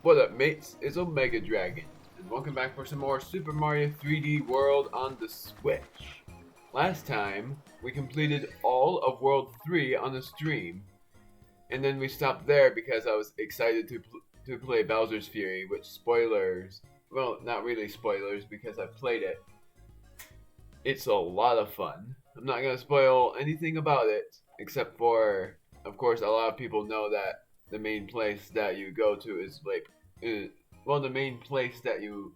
What up, mates? It's Omega Dragon, and welcome back for some more Super Mario 3D World on the Switch. Last time, we completed all of World 3 on the stream, and then we stopped there because I was excited to play Bowser's Fury, which spoilers, well, not really spoilers because I've played it. It's a lot of fun. I'm not going to spoil anything about it, except for, of course, a lot of people know that the main place that you go to is the main place that you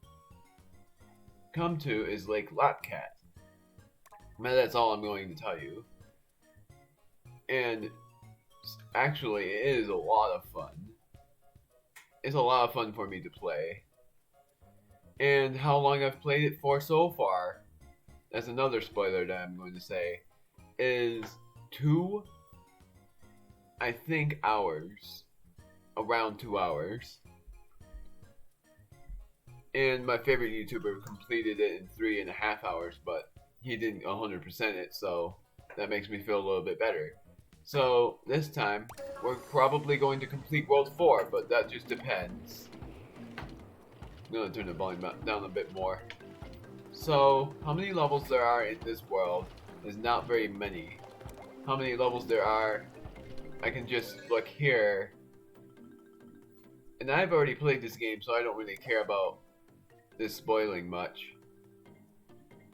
come to is Lake Lotcat. But that's all I'm going to tell you. And actually, it is a lot of fun. It's a lot of fun for me to play. And how long I've played it for so far, that's another spoiler that I'm going to say, is 2, I think, hours. Around 2 hours. And my favorite YouTuber completed it in 3.5 hours, but he didn't 100% it, so that makes me feel a little bit better. So this time, we're probably going to complete World 4, but that just depends. I'm gonna turn the volume down a bit more. So, how many levels there are in this world is not very many. How many levels there are, I can just look here. And I've already played this game, so I don't really care about this spoiling much.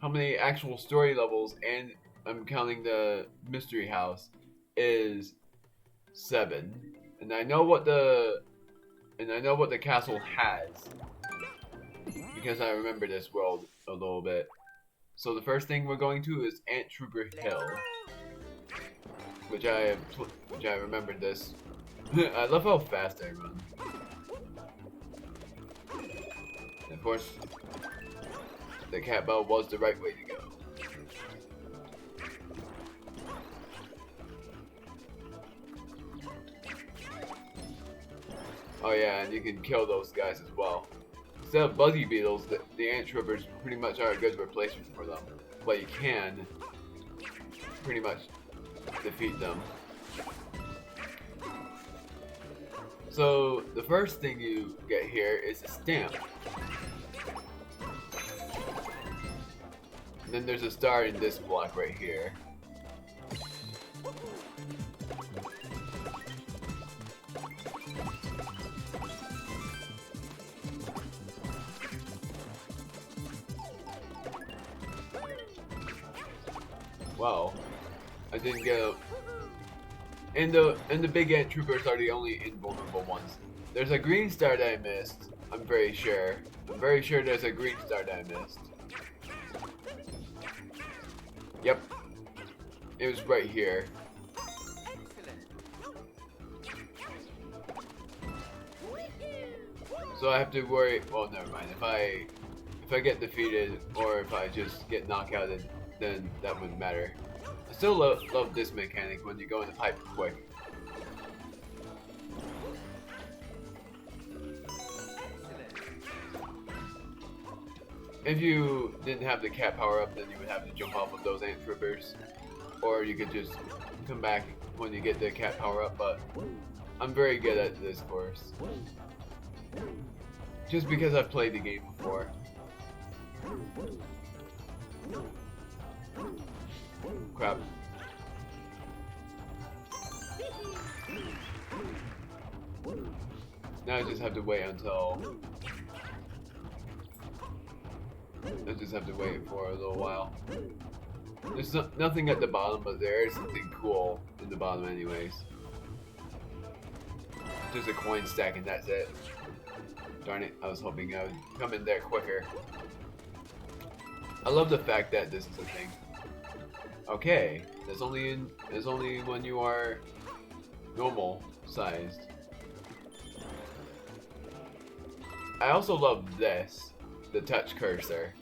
How many actual story levels, and I'm counting the mystery house, is 7. And I know what the castle has, because I remember this world a little bit. So the first thing we're going to is Ant Trooper Hill, which I remembered this. I love how fast I run. And of course, the cat bell was the right way to go. Oh yeah, and you can kill those guys as well. Instead of buggy beetles, the ant troopers pretty much are a good replacement for them. But you can pretty much defeat them. So the first thing you get here is a stamp. And then there's a star in this block right here. Wow, I didn't get a... And the big ant troopers are the only invulnerable ones. There's a green star that I missed. I'm very sure. I'm very sure there's a green star that I missed. Yep. It was right here. So I have to worry. Well, never mind. If I get defeated or if I just get knocked out, then that wouldn't matter. I still love this mechanic when you go in the pipe quick. If you didn't have the cat power up, then you would have to jump off of those ant troopers. Or you could just come back when you get the cat power up, but I'm very good at this course. Just because I've played the game before. Crap. Now I just have to wait until... I just have to wait for a little while. There's nothing at the bottom, but there is something cool in the bottom anyways. Just a coin stack and that's it. Darn it, I was hoping I would come in there quicker. I love the fact that this is a thing. Okay, that's only when you are normal sized. I also love this, the touch cursor.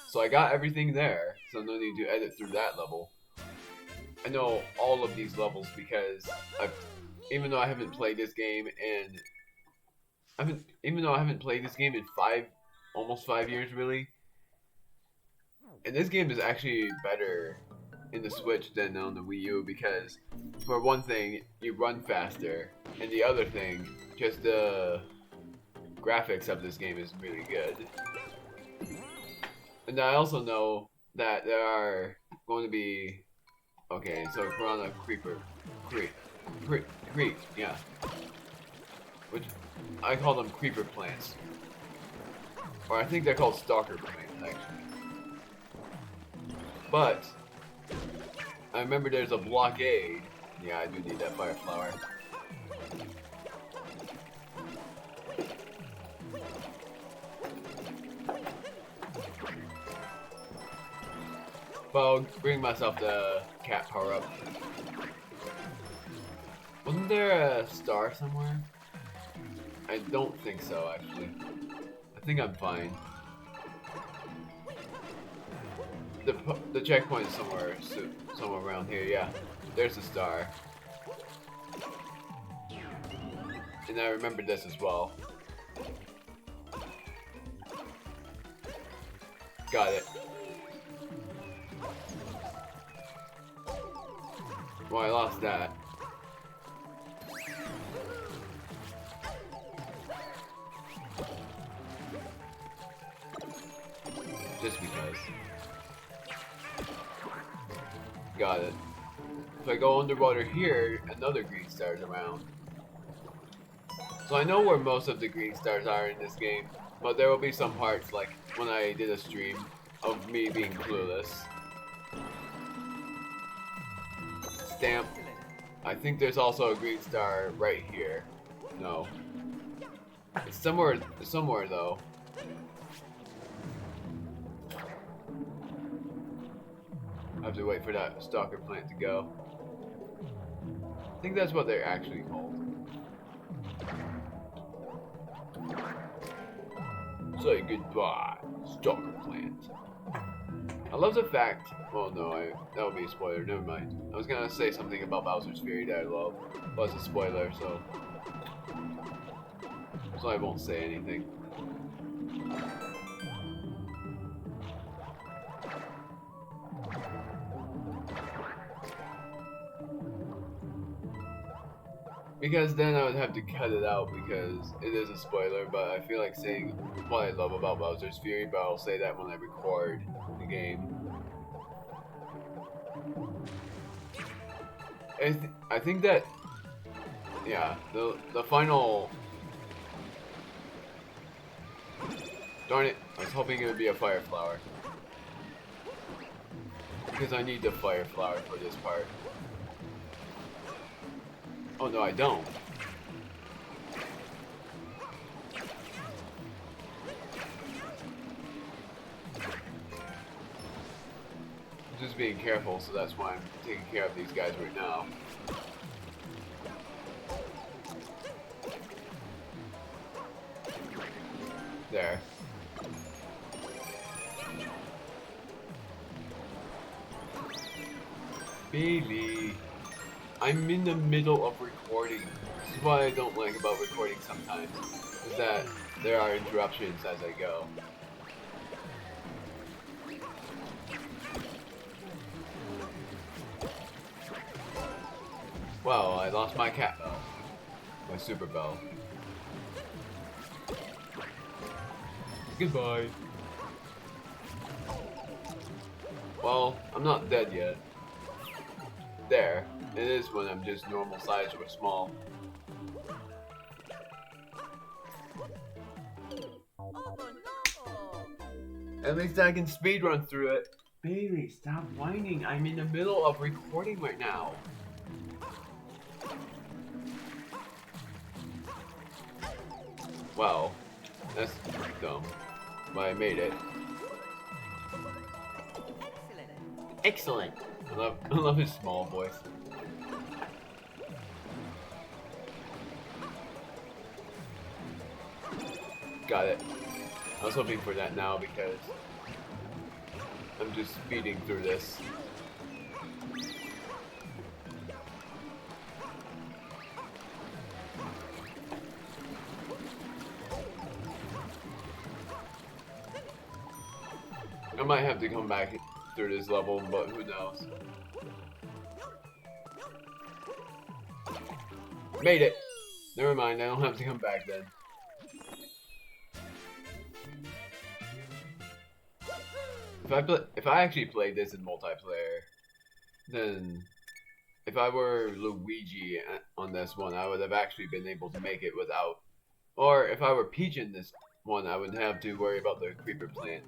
So I got everything there, so no need to edit through that level. I know all of these levels because even though I haven't played this game in almost 5 years really. And this game is actually better in the Switch than on the Wii U because, for one thing, you run faster, and the other thing, just the graphics of this game is really good. And I also know that there are going to be... Okay, so we're on a creeper. Creep, yeah. Which, I call them creeper plants. Or I think they're called stalker plants, actually. But, I remember there's a blockade. Yeah, I do need that fire flower. But I'll bring myself the cat power up. Wasn't there a star somewhere? I don't think so, actually. I think I'm fine. The checkpoint is somewhere around here. Yeah, there's a star. And I remember this as well. Got it. Well, I lost that. Just because. Got it. If I go underwater here, another green star's around. So I know where most of the green stars are in this game, but there will be some parts, like when I did a stream, of me being clueless. Stamp. I think there's also a green star right here. No. It's somewhere though. I have to wait for that stalker plant to go. I think that's what they're actually called. Say goodbye, stalker plant. I love the fact... Well, no, that would be a spoiler. Never mind. I was gonna say something about Bowser's Fury that I love, but it's a spoiler, so I won't say anything. Because then I would have to cut it out because it is a spoiler, but I feel like saying what I love about Bowser's Fury, but I'll say that when I record the game. I think that, yeah, the final... Darn it, I was hoping it would be a fire flower. Because I need the fire flower for this part. Oh no, I don't. I'm just being careful, so that's why I'm taking care of these guys right now. There. Bailey, I'm in the middle of recording. This is what I don't like about recording sometimes, is that there are interruptions as I go. Well, I lost my cat bell. My super bell. Goodbye. Well, I'm not dead yet. There. It is when I'm just normal size or small. At least I can speedrun through it. Bailey, stop whining. I'm in the middle of recording right now. Well, that's dumb. But I made it. Excellent. I love his small voice. Got it. I was hoping for that now because I'm just speeding through this. I might have to come back through this level, but who knows. Made it! Never mind, I don't have to come back then. If I actually played this in multiplayer, then if I were Luigi on this one, I would have actually been able to make it without. Or if I were Peach in this one, I wouldn't have to worry about the creeper plant,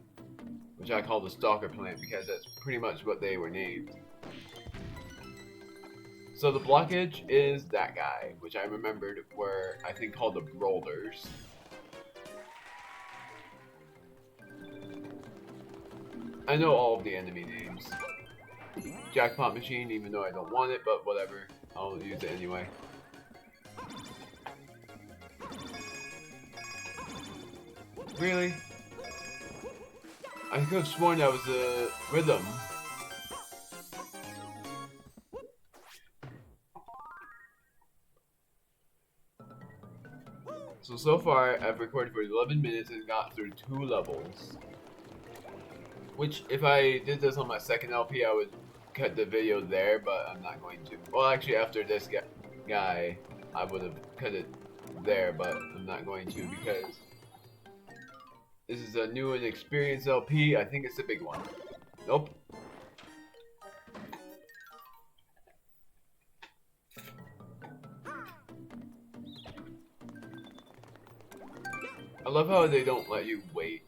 which I call the stalker plant because that's pretty much what they were named. So the blockage is that guy, which I remembered were, I think, called the rollers. I know all of the enemy names. Jackpot machine, even though I don't want it, but whatever. I'll use it anyway. Really? I could have sworn that was a rhythm. So far, I've recorded for 11 minutes and got through 2 levels. Which, if I did this on my second LP, I would cut the video there, but I'm not going to. Well, actually, after this guy, I would have cut it there, but I'm not going to because this is a new and experienced LP. I think it's a big one. Nope. I love how they don't let you wait.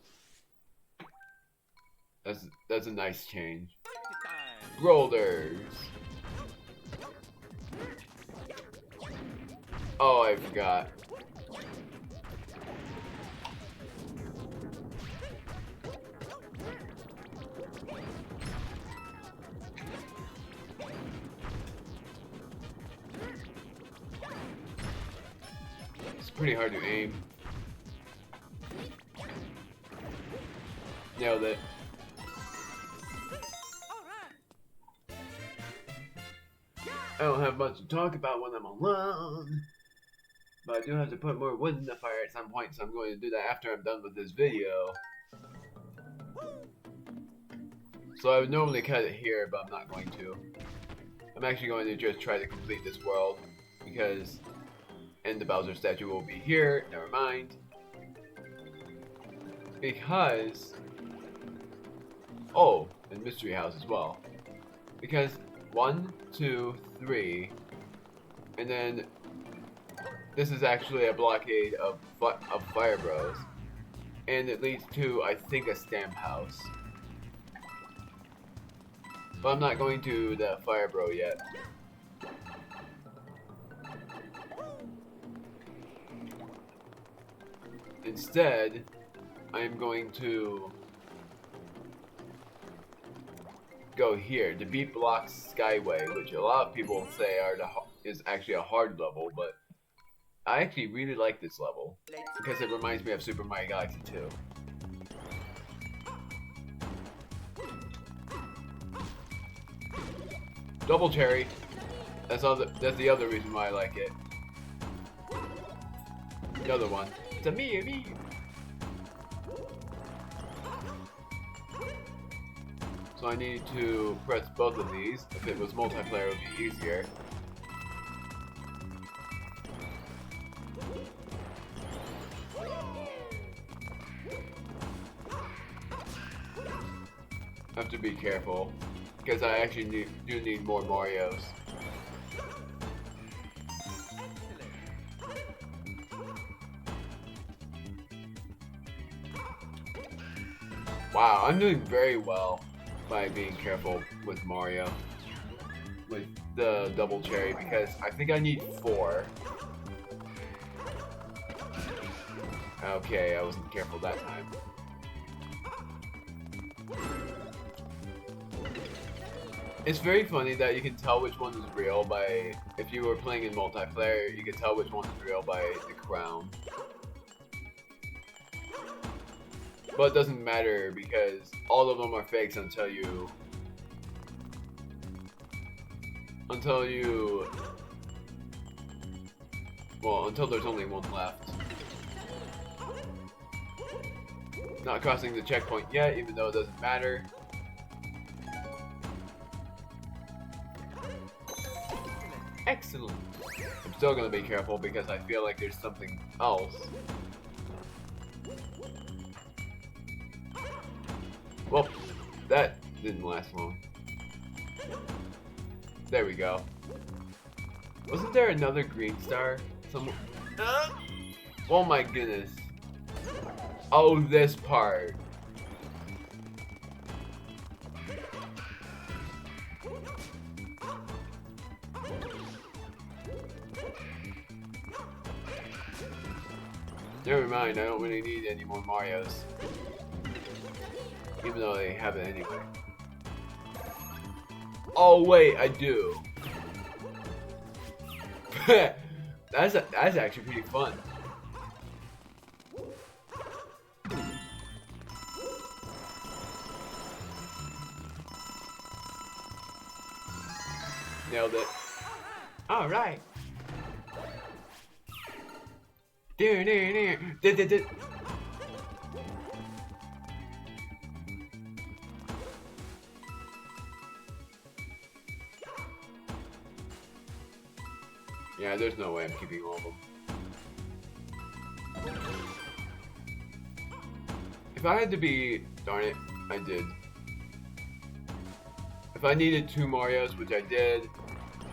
That's a nice change. Rollers. Oh, I forgot. It's pretty hard to aim. Nailed it. I don't have much to talk about when I'm alone, but I do have to put more wood in the fire at some point, so I'm going to do that after I'm done with this video. So I would normally cut it here, but I'm not going to. I'm actually going to just try to complete this world, because and the Bowser statue will be here, never mind. Because, oh, and Mystery House as well. Because 1, 2, 3, and then this is actually a blockade of Fire Bros, and it leads to, I think, a stamp house. But I'm not going to the Fire Bro yet. Instead, I'm going to go here, the Beat Blocks Skyway, which a lot of people say is actually a hard level, but I actually really like this level because it reminds me of Super Mario Galaxy 2. Double cherry. That's the other reason why I like it. The other one. It's a me. So I need to press both of these. If it was multiplayer, it would be easier. I have to be careful, because I actually do need more Marios. Wow, I'm doing very well by being careful with Mario. With the double cherry, because I think I need 4. Okay, I wasn't careful that time. It's very funny that you can tell which one is real by, if you were playing in multiplayer, you can tell which one is real by the crown. But it doesn't matter because all of them are fakes until there's only one left. Not crossing the checkpoint yet, even though it doesn't matter. Excellent. I'm still gonna be careful because I feel like there's something else. Well, that didn't last long. There we go. Wasn't there another green star? Somewhere? Oh my goodness. Oh, this part. Never mind, I don't really need any more Marios. Even though they have it anyway. Oh wait, I do. that's actually pretty fun. Nailed it. All right. Yeah, there's no way I'm keeping all of them. If I had to be... Darn it, I did. If I needed 2 Marios, which I did,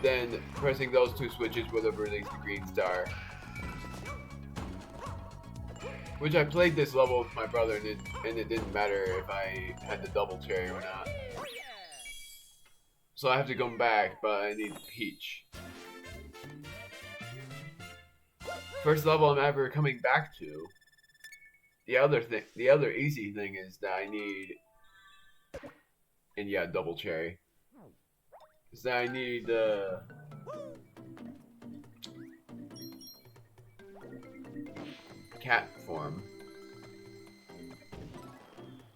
then pressing those 2 switches would have released the green star. Which I played this level with my brother, and it didn't matter if I had the double cherry or not. So I have to come back, but I need Peach. First level I'm ever coming back to. The other easy thing is that I need, and yeah, double cherry. Is that I need cat form.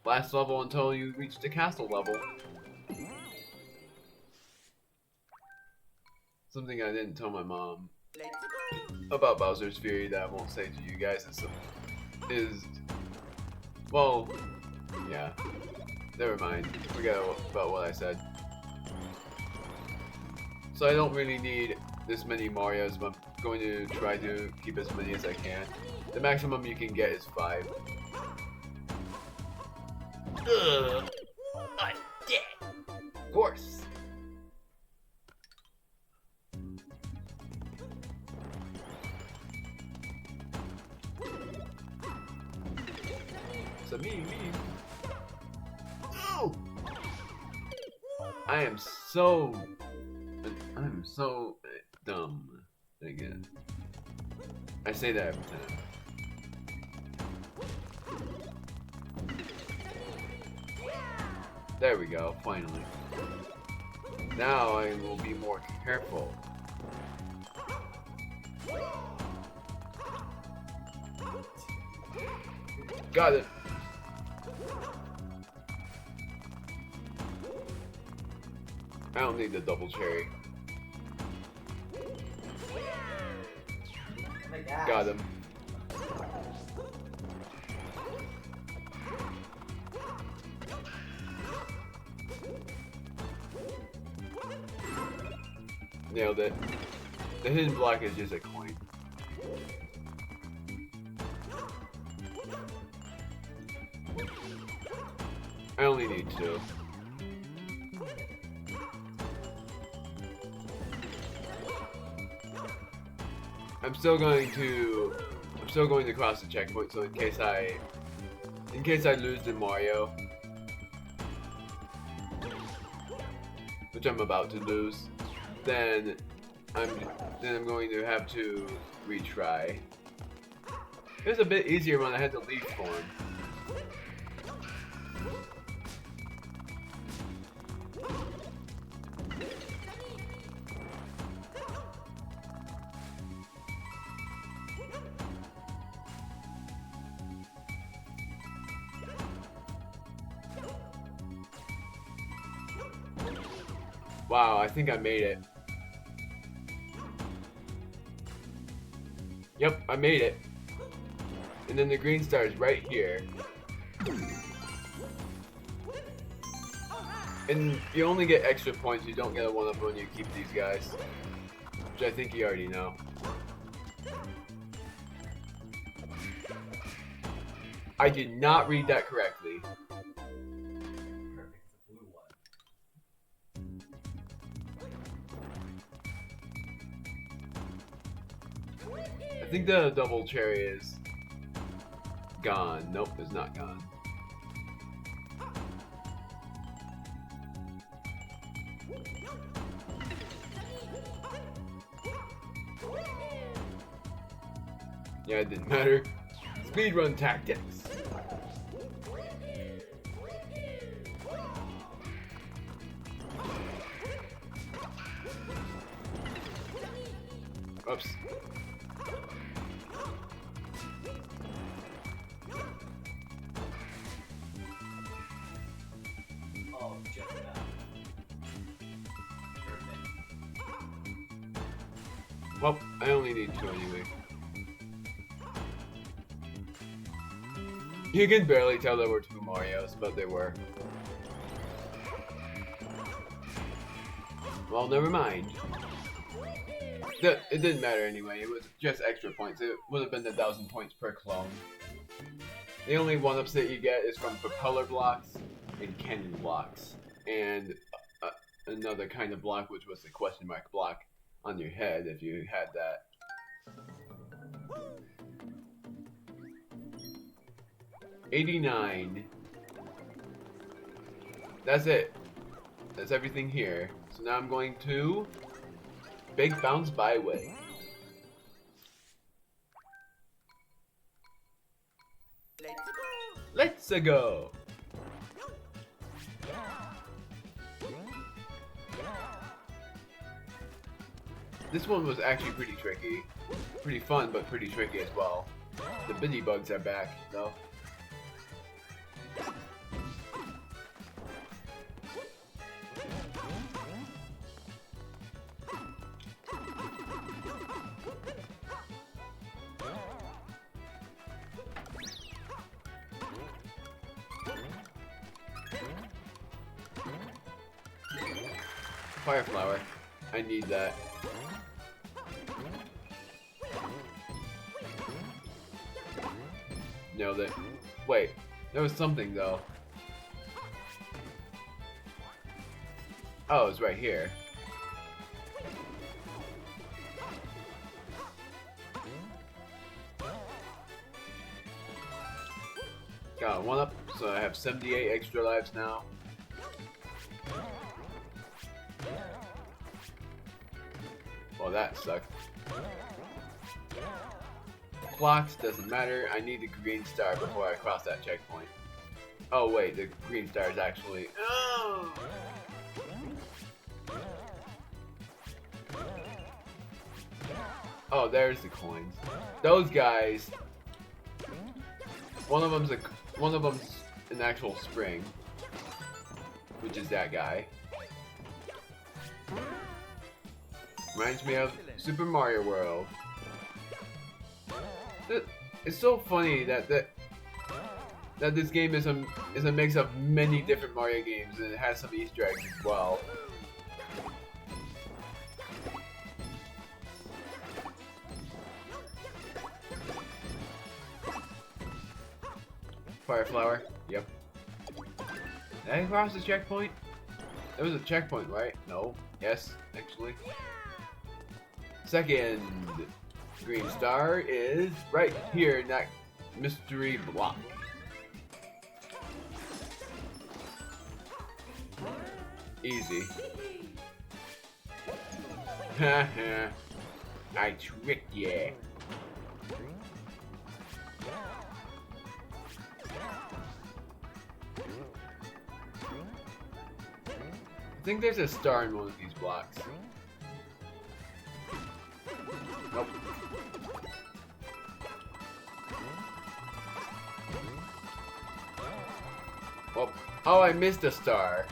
Last level until you reach the castle level. Something I didn't tell my mom about Bowser's Fury that I won't say to you guys is well, yeah, never mind, forget about what I said. So I don't really need this many Marios, but I'm going to try to keep as many as I can. The maximum you can get is 5. Ugh, I'm dead. Of course. So me. Oh! I'm so dumb. Again, I say that every time. There we go, finally. Now I will be more careful. Got it. I don't need the double cherry. Got him. Nailed it. The hidden block is just a coin. I only need 2. I'm still going to cross the checkpoint, so in case I lose the Mario, which I'm about to lose, then I'm going to have to retry. It was a bit easier when I had the leaf form. Wow, I think I made it. Yep, I made it. And then the green star is right here. And you only get extra points, you don't get a 1-up when you keep these guys. which I think you already know. I did not read that correctly. I think the double cherry is gone. Nope, it's not gone. Yeah, it didn't matter. Speedrun tactics. Oops. Oh, just that. Well, I only need 2 anyway. You can barely tell there were 2 Marios, but they were. Well, never mind. It didn't matter anyway, it was just extra points. It would have been 1,000 points per clone. The only 1-ups that you get is from propeller blocks and cannon blocks. And another kind of block, which was the question mark block on your head if you had that. $89. That's it. That's everything here. So now I'm going to Big Bounce Byway. Let's go. This one was actually pretty tricky. Pretty fun, but pretty tricky as well. The bitty bugs are back, though. Fire flower. I need that. Nailed it. Wait, there was something though. Oh, it's right here. Got 1-up, so I have 78 extra lives now. Well, that sucked. Clocks doesn't matter. I need the green star before I cross that checkpoint. Oh wait, the green star is actually. Oh! Oh, there's the coins. Those guys. One of them's an actual spring, which is that guy. Reminds me of Super Mario World. It's so funny that this game is a mix of many different Mario games, and it has some Easter eggs as well. Fire flower. Yep. Did I cross the checkpoint? There was a checkpoint, right? No. Yes, actually. Second green star is right here in that mystery block. Easy. Haha. I tricked ya. I think there's a star in one of these blocks. Nope. Well, oh, I missed a star.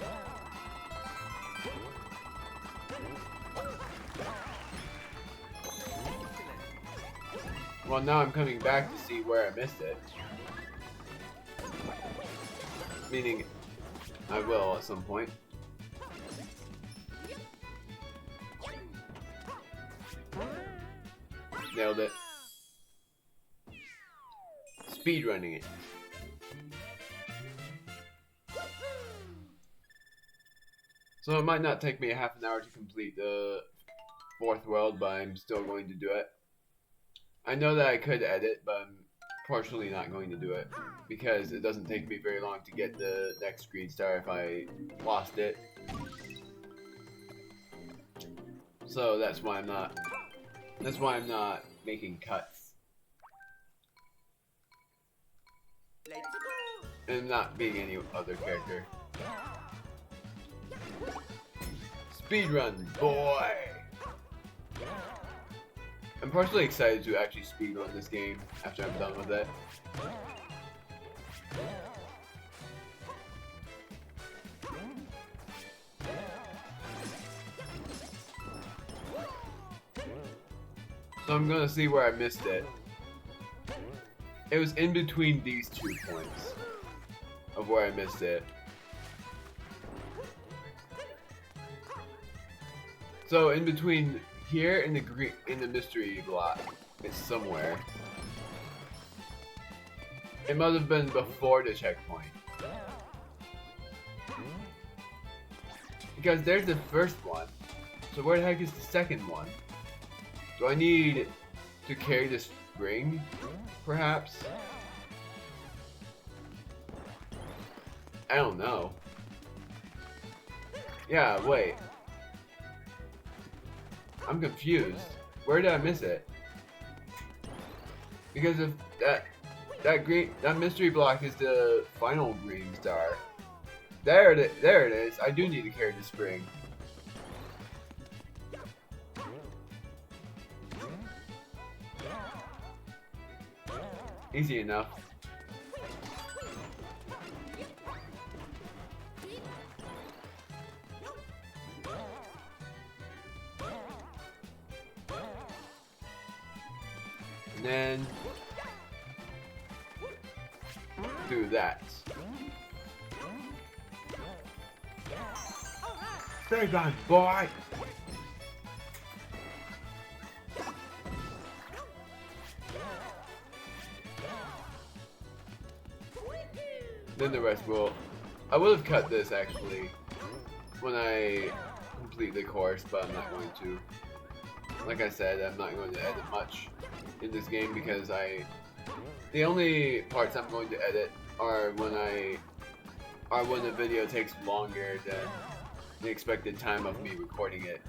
Well, now I'm coming back to see where I missed it. Meaning, I will at some point. Nailed it. Speedrunning it. So it might not take me a half an hour to complete the 4th world, but I'm still going to do it. I know that I could edit, but I'm partially not going to do it because it doesn't take me very long to get the next green star if I lost it. So that's why I'm not making cuts. And not being any other character. Speedrun, boy! I'm partially excited to actually speedrun this game after I'm done with it. So I'm gonna see where I missed it. It was in between these 2 points of where I missed it. So in between here and the mystery block, it's somewhere. It must have been before the checkpoint. Because there's the first one. So where the heck is the second one? Do I need to carry the spring, perhaps? I don't know. Yeah, wait. I'm confused. Where did I miss it? Because if that mystery block is the final green star. There it is. I do need to carry the spring. Easy enough. And then do that. Stay gone, boy! Then the rest will... I would have cut this actually when I complete the course, but I'm not going to. Like I said, I'm not going to edit much in this game because the only parts I'm going to edit are when the video takes longer than the expected time of me recording it.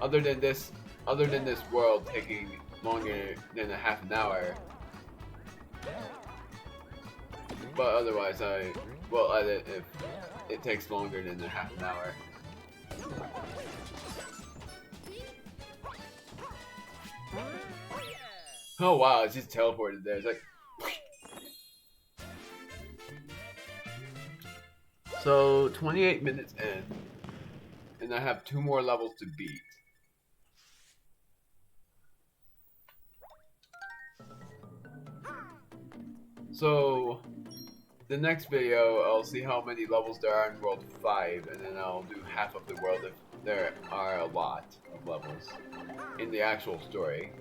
Other than this world taking longer than a half an hour. But otherwise I will edit if it takes longer than a half an hour. Oh wow, it's just teleported there. It's like... So, 28 minutes in, and I have 2 more levels to beat. So, the next video, I'll see how many levels there are in World 5, and then I'll do half of the world if there are a lot of levels in the actual story.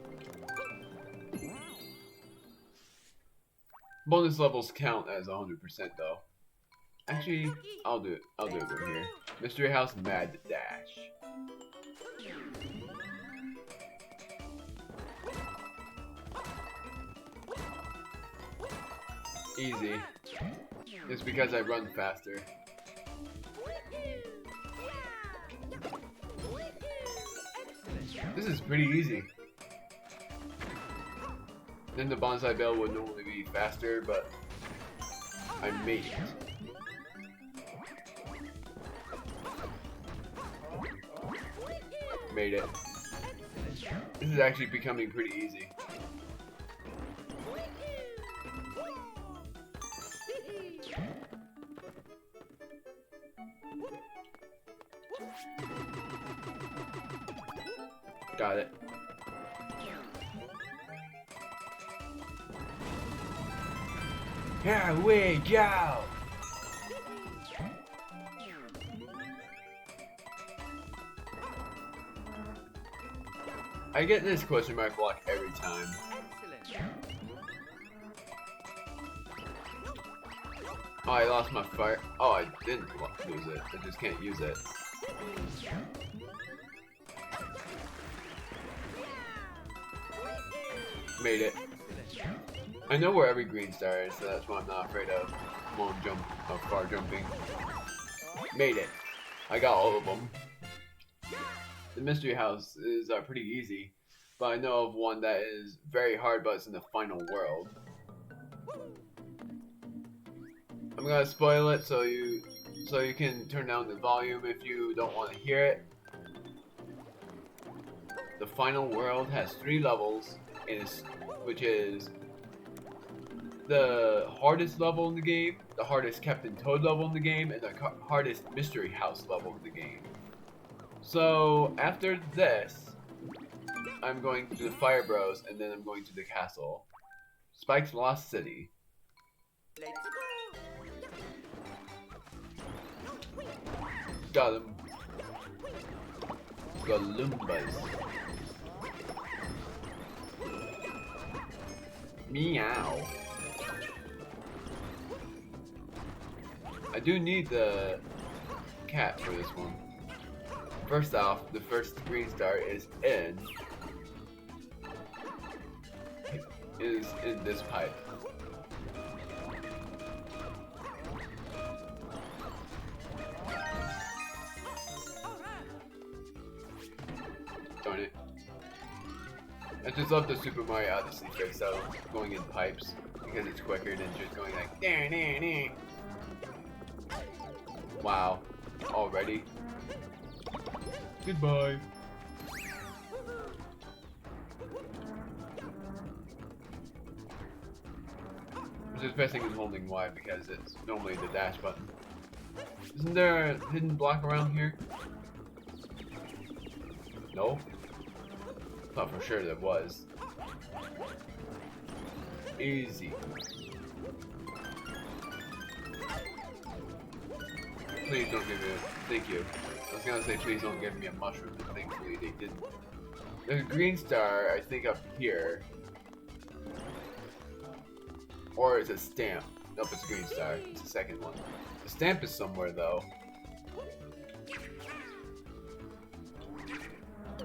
Bonus levels count as 100% though. Actually, I'll do it right here. Mystery House Mad Dash. Easy. It's because I run faster. This is pretty easy. Then the bonsai bell would normally be faster, but I made it. Made it. This is actually becoming pretty easy. Got it. Here we go! I get this question mark block every time. Oh, I lost my fire. Oh, I didn't lose it. I just can't use it. Made it. I know where every green star is, so that's why I'm not afraid of long jump, of far jumping. Made it. I got all of them. The mystery houses are pretty easy, but I know of one that is very hard, but it's in the final world. I'm gonna spoil it so you can turn down the volume if you don't want to hear it. The final world has 3 levels, which is the hardest level in the game, the hardest Captain Toad level in the game, and the hardest mystery house level in the game. So after this, I'm going to the Fire Bros, and then I'm going to the castle. Spike's Lost City. Got him. Galoombas. Meow. I do need the cat for this one. First off, the first green star is in this pipe. Darn it. I just love the Super Mario Odyssey fix of going in pipes because it's quicker than just going like nah, nah, nah. Wow. Already? Goodbye. I'm just pressing and holding Y because it's normally the dash button. Isn't there a hidden block around here? No? Thought for sure there was. Easy. Please don't give me a... Thank you. I was gonna say please don't give me a mushroom, but thankfully they didn't. There's a green star, I think, up here. Or it's a stamp. Nope, it's a green star. It's the second one. The stamp is somewhere, though.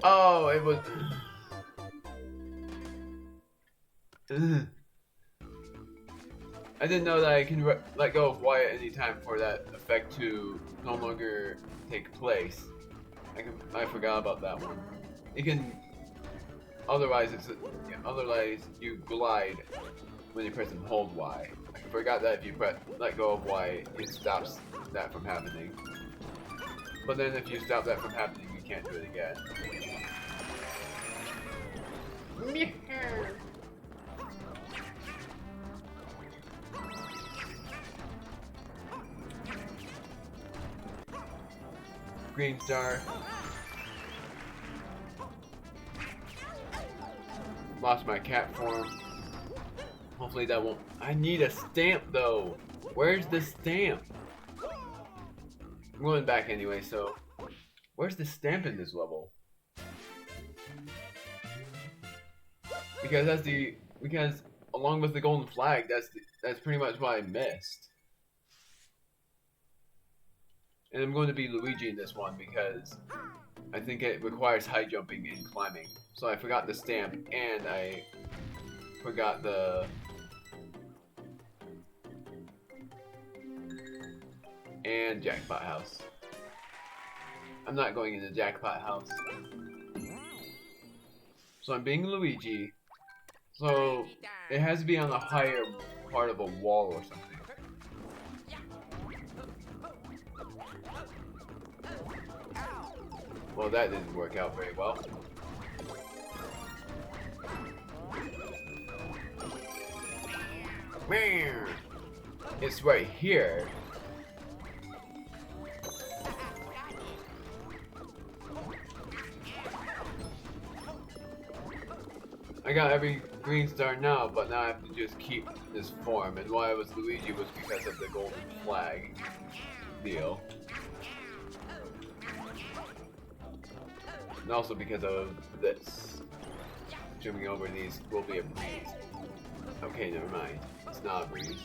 Oh, it was... I didn't know that I can let go of Y at any time for that effect to no longer take place. I forgot about that one. You can... Otherwise, otherwise you glide when you press and hold Y. I forgot that if you let go of Y, it stops that from happening. But then if you stop that from happening, you can't do it again. Green star. Lost my cat form. Hopefully that won't... I need a stamp though. Where's the stamp? I'm going back anyway, so... Where's the stamp in this level? Because along with the golden flag, that's pretty much what I missed. And I'm going to be Luigi in this one because I think it requires high jumping and climbing. So I forgot the stamp and I forgot the... And Jackpot House. I'm not going into Jackpot House. So I'm being Luigi. So it has to be on a higher part of a wall or something. Well, that didn't work out very well. It's right here. I got every green star now, but now I have to just keep this form. And why I was Luigi was because of the golden flag deal. And also because of this. jumping over these will be a breeze. Okay, never mind. It's not a breeze.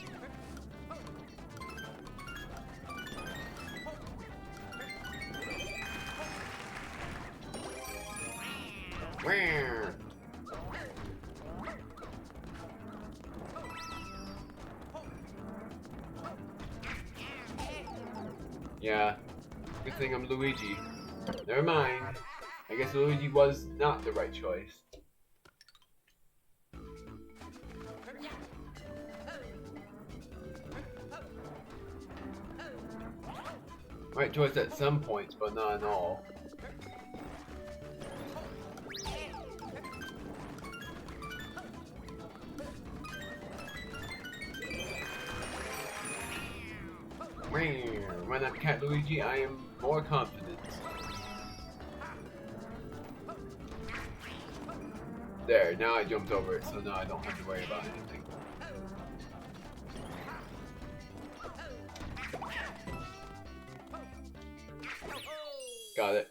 Yeah, good thing I'm Luigi. Never mind. I guess Luigi was not the right choice. Right choice at some points, but not in all. When I'm Cat Luigi, I am more confident. There, now I jumped over it, so now I don't have to worry about anything. Got it.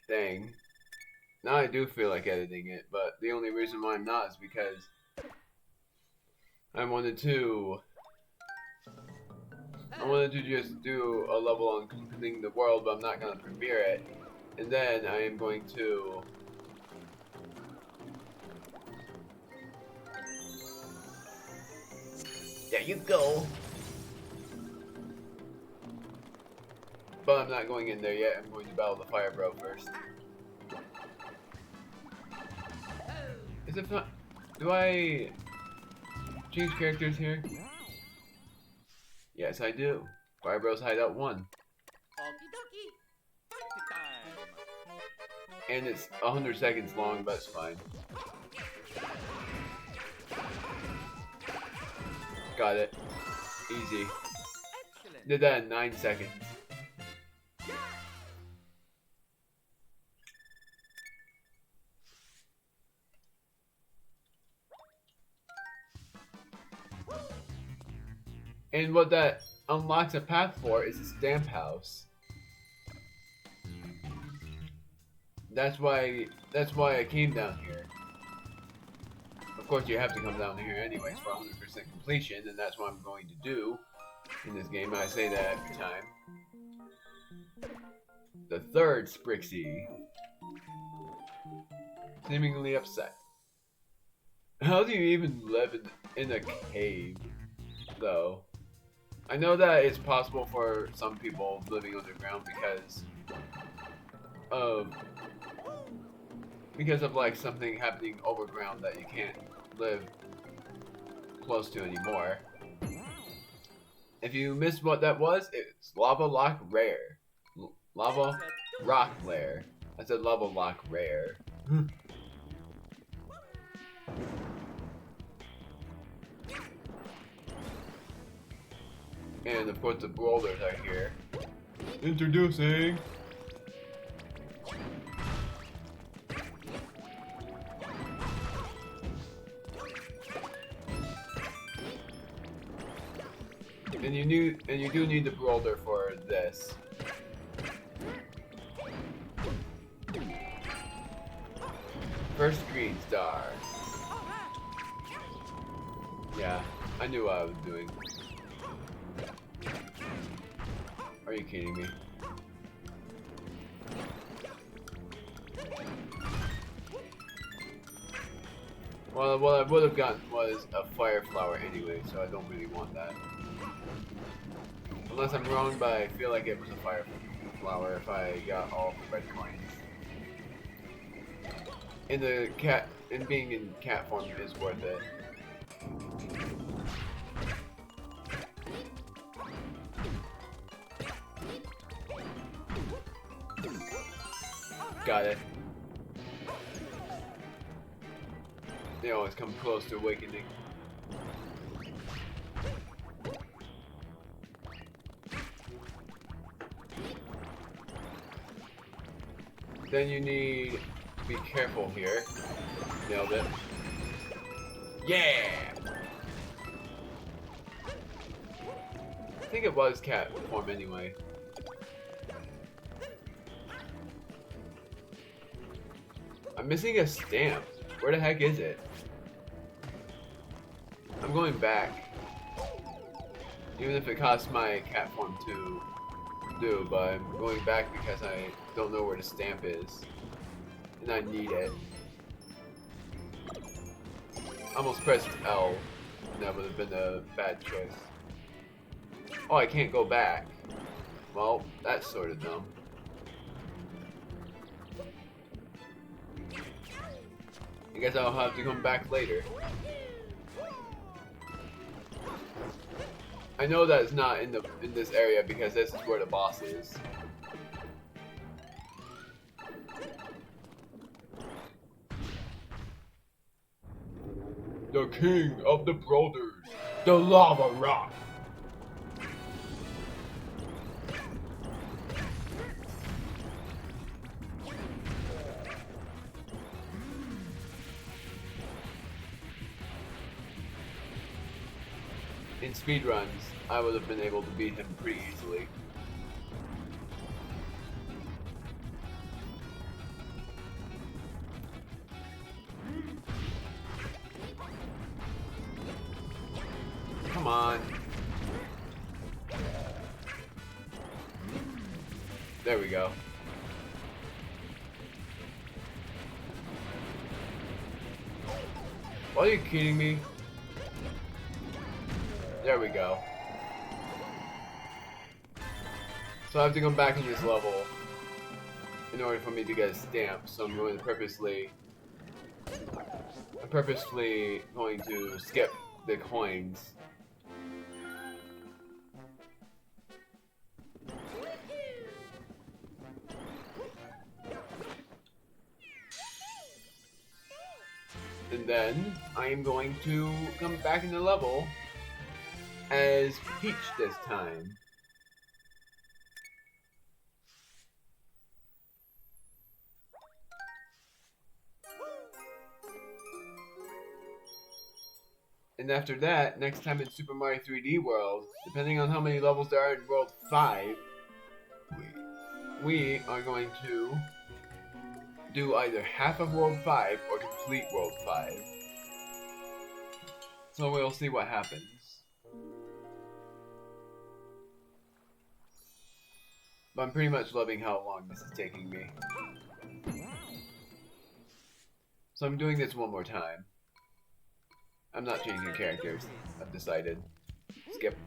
Dang. Now I do feel like editing it, but the only reason why I'm not is because I wanted to just do a level on completing the world, but I'm not going to premiere it. And then I am going to there you go. But I'm not going in there yet. I'm going to battle the Fire Bro first. Is it fun? Do I change characters here? Yes, I do. Fire Bros Hideout 1. And it's 100 seconds long, but it's fine. Got it. Easy. Did that in 9 seconds. And what that unlocks a path for is a stamp house. That's why I came down here. Of course, you have to come down here anyways for 100% completion, and that's what I'm going to do in this game. I say that every time. The third Sprixie, seemingly upset. How do you even live in a cave, though? I know that it's possible for some people living underground because of like something happening overground that you can't live close to anymore. If you missed what that was, it's Lava Lock Rare. Lava Rock Lair. I said Lava Lock Rare. And of course the boulders are here. Introducing and you do need the boulder for this. First green star. Yeah, I knew what I was doing. Are you kidding me? Well, what I would have gotten was a fire flower anyway, so I don't really want that. Unless I'm wrong, but I feel like it was a fire flower if I got all the red coins. And being in cat form is worth it. Got it. They always come close to awakening. Then you need to be careful here. Nailed it. Yeah! I think it was cat form anyway. I'm missing a stamp. Where the heck is it? I'm going back. Even if it costs my cat form to do, but I'm going back because I don't know where the stamp is. And I need it. I almost pressed L. And that would have been a bad choice. Oh, I can't go back. Well, that's sort of dumb. I guess I'll have to come back later. I know that it's not in this area because this is where the boss is. The king of the brothers, the lava rock. In speedruns, I would have been able to beat him pretty easily. Come on. There we go. Are you kidding me? There we go. So I have to come back in this level in order for me to get a stamp, so I'm going to purposely going to skip the coins. And then I am going to come back in the level as Peach this time. And after that, next time in Super Mario 3D World, depending on how many levels there are in World 5, we are going to do either half of World 5 or complete World 5. So we'll see what happens. But I'm pretty much loving how long this is taking me. So I'm doing this one more time. I'm not changing characters. I've decided. Skip.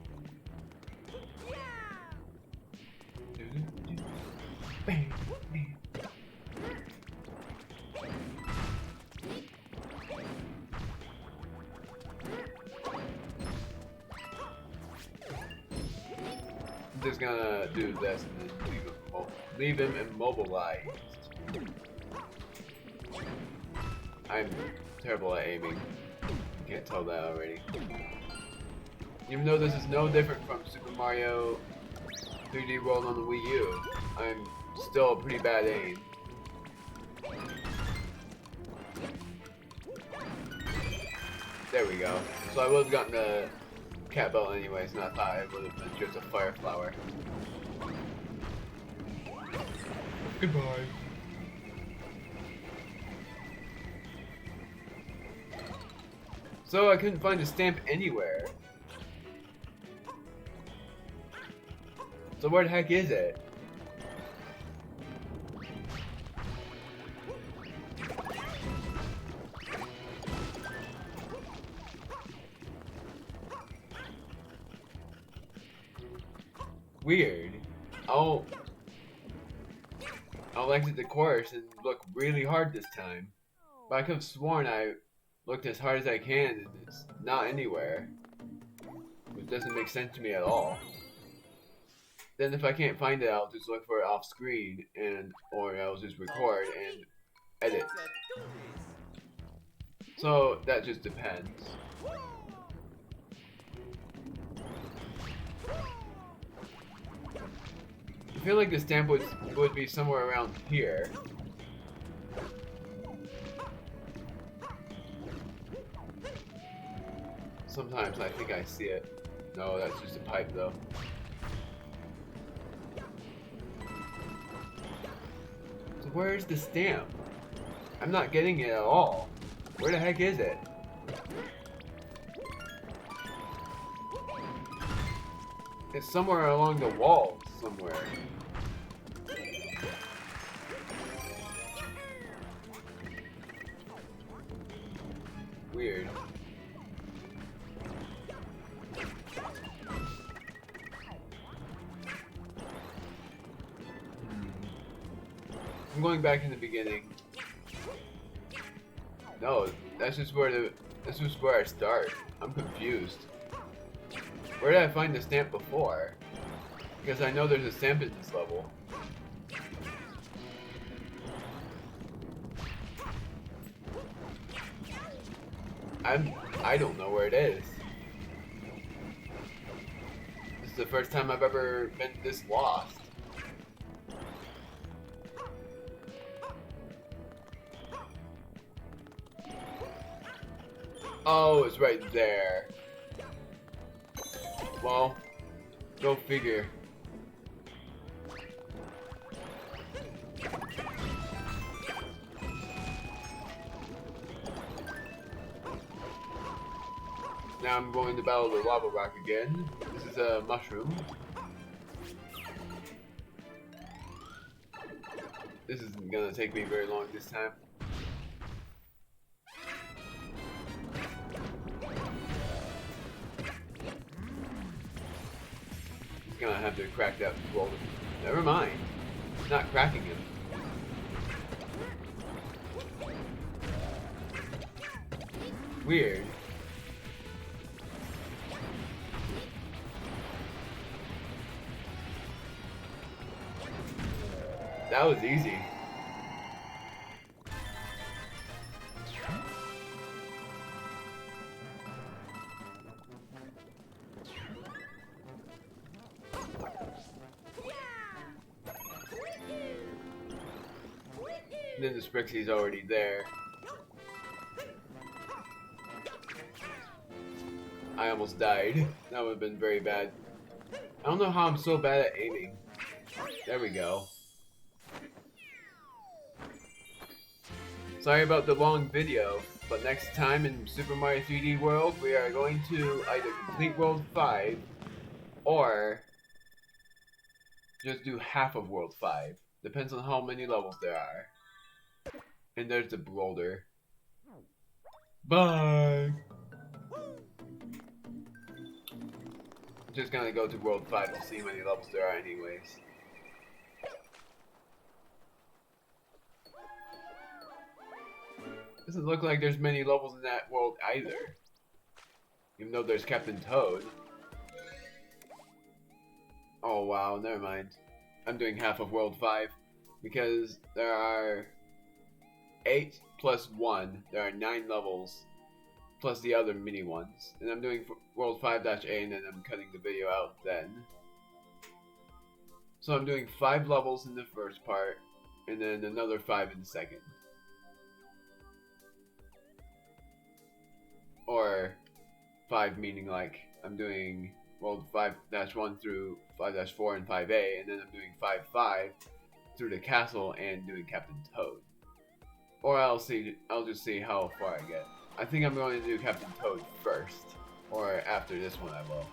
I'm just gonna do this and then leave him immobilized. I'm terrible at aiming. You can't tell that already. Even though this is no different from Super Mario 3D World on the Wii U, I'm still a pretty bad aim. There we go. So I would have gotten the cat belt anyways, and I thought it would have been just a fire flower. Goodbye. So I couldn't find a stamp anywhere. So where the heck is it? Weird. I'll exit the course and look really hard this time. But I could have sworn I looked as hard as I can and it's not anywhere. Which doesn't make sense to me at all. Then if I can't find it, I'll just look for it off screen or I'll just record and edit. So that just depends. I feel like the stamp would be somewhere around here. Sometimes I think I see it. No, that's just a pipe though. Where's the stamp? I'm not getting it at all. Where the heck is it? It's somewhere along the wall, somewhere. Weird. I'm going back in the beginning. No, that's just where I start. I'm confused. Where did I find the stamp before? Because I know there's a stamp in this level. I don't know where it is. This is the first time I've ever been this lost. Oh, it's right there. Well, go figure. Now I'm going to battle the lava rock again. This is a mushroom. This isn't gonna take me very long this time. He's gonna have to crack that roll. Never mind. It's not cracking him. Weird. That was easy. And then the Sprixie's already there. I almost died. That would have been very bad. I don't know how I'm so bad at aiming. There we go. Sorry about the long video, but next time in Super Mario 3D World, we are going to either complete World 5 or just do half of World 5. Depends on how many levels there are. And there's the boulder. Bye! Just gonna go to World 5 to see how many levels there are anyways. Doesn't look like there's many levels in that world either. Even though there's Captain Toad. Oh wow, never mind. I'm doing half of World 5. Because there are 8 plus 1. There are 9 levels. Plus the other mini ones. And I'm doing World 5-A and then I'm cutting the video out then. So I'm doing 5 levels in the first part. And then another 5 in the second. Or 5 meaning like I'm doing World 5-1 through 5-4 and 5A, and then I'm doing 5-5 through the castle and doing Captain Toad. Or I'll just see how far I get. I think I'm going to do Captain Toad first, or after this one I will.